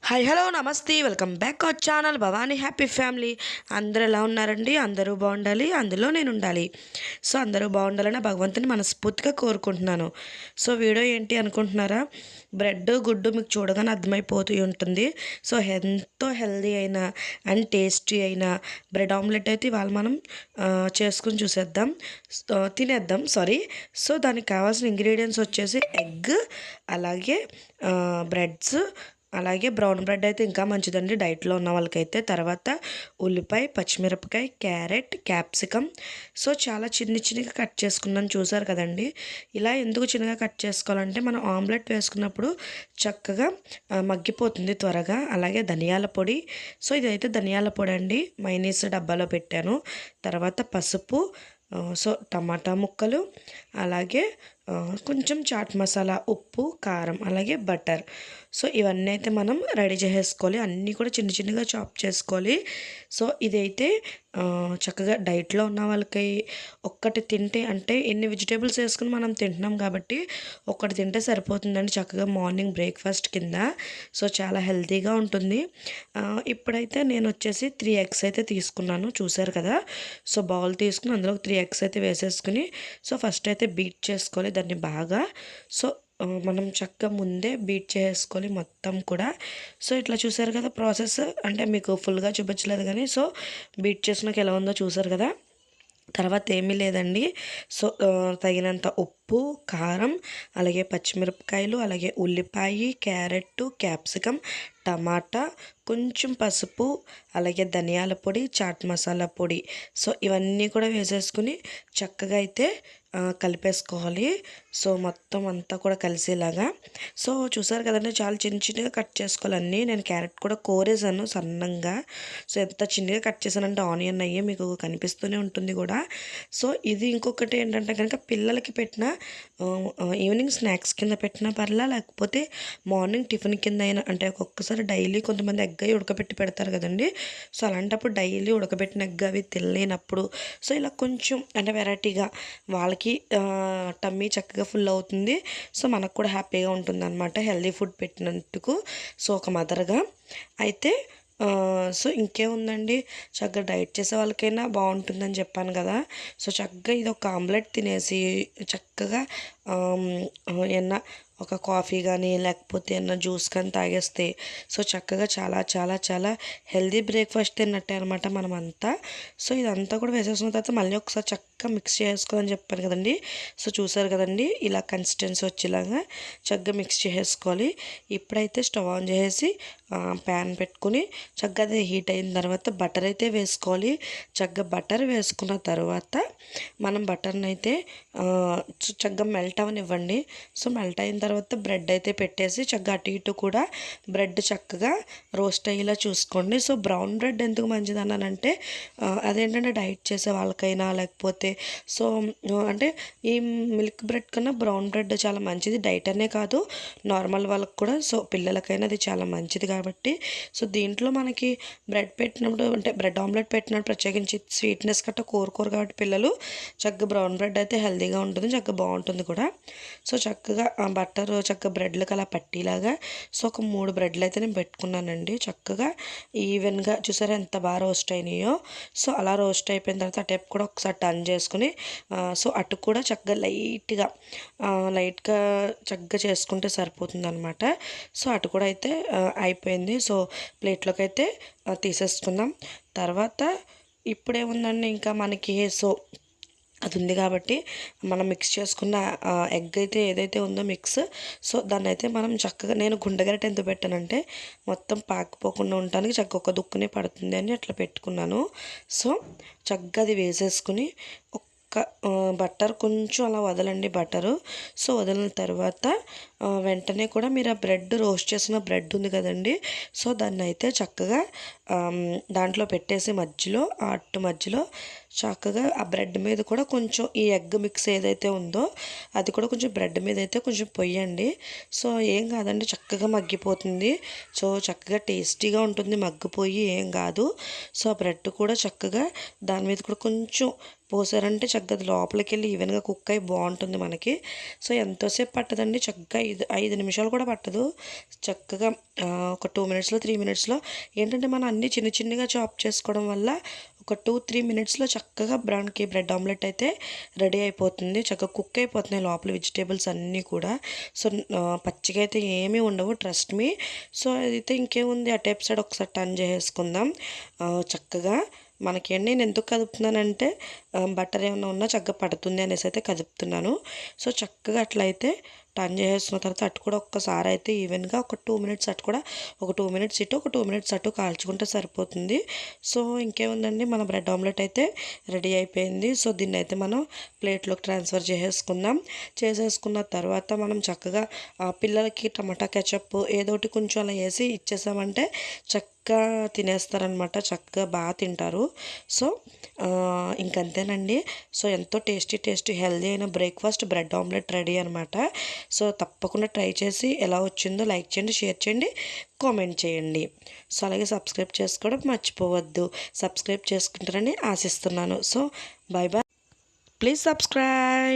Hi hello నమస్తే welcome back our channel Bhavani happy family. అందరూ ఎలా ఉన్నారండి? అందరూ బాగుండాలి, అందులో నేను ఉండాలి. సో అందరూ బాగుండాలని భగవంతుని మనస్ఫూర్తిగా కోరుకుంటున్నాను. సో వీడియో ఏంటి అనుకుంటున్నారా? బ్రెడ్ గుడ్డు మీకు చూడగానే అర్థమైపోతూ ఉంటుంది. సో ఎంతో హెల్దీ అయిన అండ్ టేస్టీ అయిన బ్రెడ్ ఆమ్లెట్ అయితే ఇవాళ మనం చేసుకుని చూసేద్దాం, తినేద్దాం సారీ. సో దానికి కావాల్సిన ఇంగ్రీడియంట్స్ వచ్చేసి ఎగ్, అలాగే బ్రెడ్స్, అలాగే బ్రౌన్ బ్రెడ్ అయితే ఇంకా మంచిదండి డైట్లో ఉన్న వాళ్ళకైతే. తర్వాత ఉల్లిపాయ, పచ్చిమిరపకాయ, క్యారెట్, క్యాప్సికమ్. సో చాలా చిన్నగా కట్ చేసుకున్నాను, చూసారు కదండి. ఇలా ఎందుకు చిన్నగా కట్ చేసుకోవాలంటే మనం ఆమ్లెట్ వేసుకున్నప్పుడు చక్కగా మగ్గిపోతుంది త్వరగా. అలాగే ధనియాల పొడి. సో ఇదైతే ధనియాల పొడి అండి, మైనీస్ డబ్బాలో పెట్టాను. తర్వాత పసుపు, సో టమాటా ముక్కలు, అలాగే కొంచెం చాట్ మసాలా, ఉప్పు, కారం, అలాగే బటర్. సో ఇవన్నీ అయితే మనం రెడీ చేసేసుకోవాలి. అన్నీ కూడా చిన్నగా చాప్ చేసుకోవాలి. సో ఇదైతే చక్కగా డైట్లో ఉన్న వాళ్ళకి ఒక్కటి తింటే, అంటే ఎన్ని వెజిటేబుల్స్ వేసుకుని మనం తింటున్నాం కాబట్టి ఒక్కటి తింటే సరిపోతుందండి, చక్కగా మార్నింగ్ బ్రేక్ఫాస్ట్ కింద. సో చాలా హెల్తీగా ఉంటుంది. ఇప్పుడైతే నేను వచ్చేసి 3 ఎగ్స్ అయితే తీసుకున్నాను, చూసారు కదా. సో బౌల్ తీసుకుని అందులో 3 ఎగ్స్ అయితే వేసేసుకుని సో ఫస్ట్ అయితే బీట్ చేసుకోవాలి దాన్ని బాగా. సో మనం చక్కగా ముందే బీట్ చేసుకోవాలి మొత్తం కూడా. సో ఇట్లా చూసారు కదా ప్రాసెస్, అంటే మీకు ఫుల్గా చూపించలేదు కానీ సో బీట్ చేసినాక ఎలా ఉందో చూసారు కదా. తర్వాత ఏమీ లేదండి. సో తగినంత ఉప్పు, కారం, అలాగే పచ్చిమిరపకాయలు, అలాగే ఉల్లిపాయ, క్యారెట్, క్యాప్సికమ్, టమాటా, కొంచెం పసుపు, అలాగే ధనియాల పొడి, చాట్ మసాలా పొడి. సో ఇవన్నీ కూడా వేసేసుకుని చక్కగా అయితే కలిపేసుకోవాలి. సో మొత్తం అంతా కూడా కలిసేలాగా. సో చూసారు కదండి, చాలా చిన్నగా కట్ చేసుకోవాలి అన్నీ. నేను క్యారెట్ కూడా కోరేసాను సన్నంగా. సో ఎంత చిన్నగా కట్ చేశానంటే ఆనియన్ అయ్యే మీకు కనిపిస్తూనే ఉంటుంది కూడా. సో ఇది ఇంకొకటి ఏంటంటే కనుక పిల్లలకి పెట్టిన ఈవినింగ్ స్నాక్స్ కింద పెట్టిన పర్లా, లేకపోతే మార్నింగ్ టిఫిన్ కింద అయినా, అంటే ఒక్కొక్కసారి డైలీ కొంతమంది ఎగ్ అవి ఉడకబెట్టి పెడతారు కదండి. సో అలాంటప్పుడు డైలీ ఉడకబెట్టిన ఎగ్ అవి తినలేనప్పుడు సో ఇలా కొంచెం అంటే వెరైటీగా వాళ్ళకి టమ్మీ చక్కగా ఫుల్ అవుతుంది. సో మనకు కూడా హ్యాపీగా ఉంటుంది అనమాట, హెల్దీ ఫుడ్ పెట్టినందుకు. సో ఒక మదర్గా అయితే సో ఇంకేముందండి, చక్కగా డైట్ చేసే వాళ్ళకైనా బాగుంటుందని చెప్పాను కదా. సో చక్కగా ఇది ఒక ఆమ్లెట్ తినేసి చక్కగా ఏమన్నా ఒక కాఫీ కానీ లేకపోతే ఏమన్నా జ్యూస్ కానీ తాగేస్తే సో చక్కగా చాలా చాలా చాలా హెల్దీ బ్రేక్ఫాస్ట్ తిన్నట్టే అనమాట మనమంతా. సో ఇదంతా కూడా వేసేసిన తర్వాత మళ్ళీ ఒకసారి చక్కగా మిక్స్ చేసుకోవాలని చెప్పాను కదండి. సో చూసారు కదండి, ఇలా కన్సిస్టెన్సీ వచ్చేలాగా చక్కగా మిక్స్ చేసుకోవాలి. ఇప్పుడైతే స్టవ్ ఆన్ చేసి ప్యాన్ పెట్టుకుని చక్కగా అది హీట్ అయిన తర్వాత బటర్ అయితే వేసుకోవాలి. చక్కగా బటర్ వేసుకున్న తర్వాత మనం బటర్ని అయితే చక్కగా మెల్ట్ అవనివ్వండి. సో మెల్ట్ అయిన తర్వాత బ్రెడ్ అయితే పెట్టేసి చక్కగా అటు ఇటు కూడా బ్రెడ్ చక్కగా రోస్ట్ అయ్యేలా చూసుకోండి. సో బ్రౌన్ బ్రెడ్ ఎందుకు మంచిది అన్నానంటే అదేంటంటే డైట్ చేసే వాళ్ళకైనా లేకపోతే సో అంటే ఈ మిల్క్ బ్రెడ్ కన్నా బ్రౌన్ బ్రెడ్ చాలా మంచిది, డైట్ అనే కాదు నార్మల్ వాళ్ళకి కూడా. సో పిల్లలకైనా అది చాలా మంచిది కాబట్టి సో దీంట్లో మనకి బ్రెడ్ పెట్టినప్పుడు, అంటే బ్రెడ్ ఆమ్లెట్ పెట్టినప్పుడు ప్రత్యేకించి స్వీట్నెస్ గట్రా కోరుకోరు కాబట్టి పిల్లలు చక్కగా బ్రౌన్ బ్రెడ్ అయితే హెల్తీగా ఉంటుంది, చక్కగా బాగుంటుంది కూడా. సో చక్కగా బటర్ చక్కగా బ్రెడ్లకు అలా పట్టిలాగా సో ఒక 3 బ్రెడ్లు అయితే నేను పెట్టుకున్నానండి. చక్కగా ఈవెన్గా చూసారా ఎంత బాగా రోస్ట్ అయినాయో. సో అలా రోస్ట్ అయిపోయిన తర్వాత ఆ టైప్ కూడా ఒకసారి టర్న్ చేసుకుని సో అటు కూడా చక్కగా లైట్గా చక్కగా చేసుకుంటే సరిపోతుంది అనమాట. సో అటు కూడా అయితే అయిపోయింది. సో ప్లేట్లోకి అయితే తీసేసుకుందాం. తర్వాత ఇప్పుడేముందండి ఇంకా మనకి సో అది ఉంది కాబట్టి మనం మిక్స్ చేసుకున్న ఎగ్ అయితే ఏదైతే ఉందో మిక్స్, సో దాన్ని అయితే మనం చక్కగా, నేను గుండెగరిట ఎందుకు పెట్టానంటే మొత్తం పాకిపోకుండా ఉండడానికి చక్కగా ఒక దుక్కునే పడుతుంది అని అట్లా పెట్టుకున్నాను. సో చక్కగా అది వేసేసుకుని బటర్ కొంచెం అలా వదలండి బటరు. సో వదిలిన తర్వాత వెంటనే కూడా మీరు ఆ బ్రెడ్ రోస్ట్ చేసిన బ్రెడ్ ఉంది కదండి, సో దాన్ని అయితే చక్కగా దాంట్లో పెట్టేసి మధ్యలో అట్టు మధ్యలో చక్కగా ఆ బ్రెడ్ మీద కూడా కొంచెం ఈ ఎగ్ మిక్స్ ఏదైతే ఉందో అది కూడా కొంచెం బ్రెడ్ మీద అయితే కొంచెం పొయ్యండి. సో ఏం కాదండి, చక్కగా మగ్గిపోతుంది. సో చక్కగా టేస్టీగా ఉంటుంది, మగ్గిపోయి ఏం కాదు. సో ఆ బ్రెడ్ కూడా చక్కగా దాని మీద కూడా కొంచెం పోసారంటే చక్కగా లోపలికి వెళ్ళి ఈవెన్గా కుక్ అయ్యి బాగుంటుంది మనకి. సో ఎంతోసేపు పట్టదండి, చక్కగా 5 నిమిషాలు కూడా పట్టదు. చక్కగా ఒక 2 మినిట్స్లో 3 మినిట్స్లో ఏంటంటే మనం అన్నీ చిన్న చిన్నగా చాప్ చేసుకోవడం వల్ల ఒక 2-3 మినిట్స్లో చక్కగా బ్రెడ్ ఆమ్లెట్ అయితే రెడీ అయిపోతుంది. చక్కగా కుక్ అయిపోతున్నాయి లోపల వెజిటేబుల్స్ అన్నీ కూడా. సో పచ్చిగా అయితే ఏమీ ఉండవు, ట్రస్ట్ మీ. సో అయితే ఇంకేముంది, ఆ టైప్ సైడ్ ఒకసారి టర్న్ చేసేసుకుందాం చక్కగా. మనకేంటి నేను ఎందుకు కదుపుతున్నానంటే బటర్ ఏమైనా ఉన్నా చక్కగా పడుతుంది అనేసి అయితే కదుపుతున్నాను. సో చక్కగా అట్లయితే టర్న్ చేసేసుకున్న తర్వాత అటు కూడా ఒక్కసారి అయితే ఈవెన్గా ఒక 2 మినిట్స్ అటు కూడా, ఒక 2 మినిట్స్ ఇటు ఒక 2 మినిట్స్ అటు కాల్చుకుంటే సరిపోతుంది. సో ఇంకేముందండి, మన బ్రెడ్ ఆమ్లెట్ అయితే రెడీ అయిపోయింది. సో దీన్ని అయితే మనం ప్లేట్లోకి ట్రాన్స్ఫర్ చేసేసుకుందాం. చేసేసుకున్న తర్వాత మనం చక్కగా పిల్లలకి టమాటా కెచప్ ఏదోటి కొంచెం అలా వేసి ఇచ్చేసామంటే చక్కగా తినేస్తారనమాట, చక్కగా బాగా తింటారు. సో ఇంకంతేనండి. సో ఎంతో టేస్టీ హెల్దీ అయిన బ్రేక్ఫాస్ట్ బ్రెడ్ ఆమ్లెట్ రెడీ అనమాట. సో తప్పకుండా ట్రై చేసి ఎలా వచ్చిందో లైక్ చేయండి, షేర్ చేయండి, కామెంట్ చేయండి. సో అలాగే సబ్స్క్రైబ్ చేసుకోవడం మర్చిపోవద్దు. సబ్స్క్రైబ్ చేసుకుంటారని ఆశిస్తున్నాను. So bye bye, please subscribe.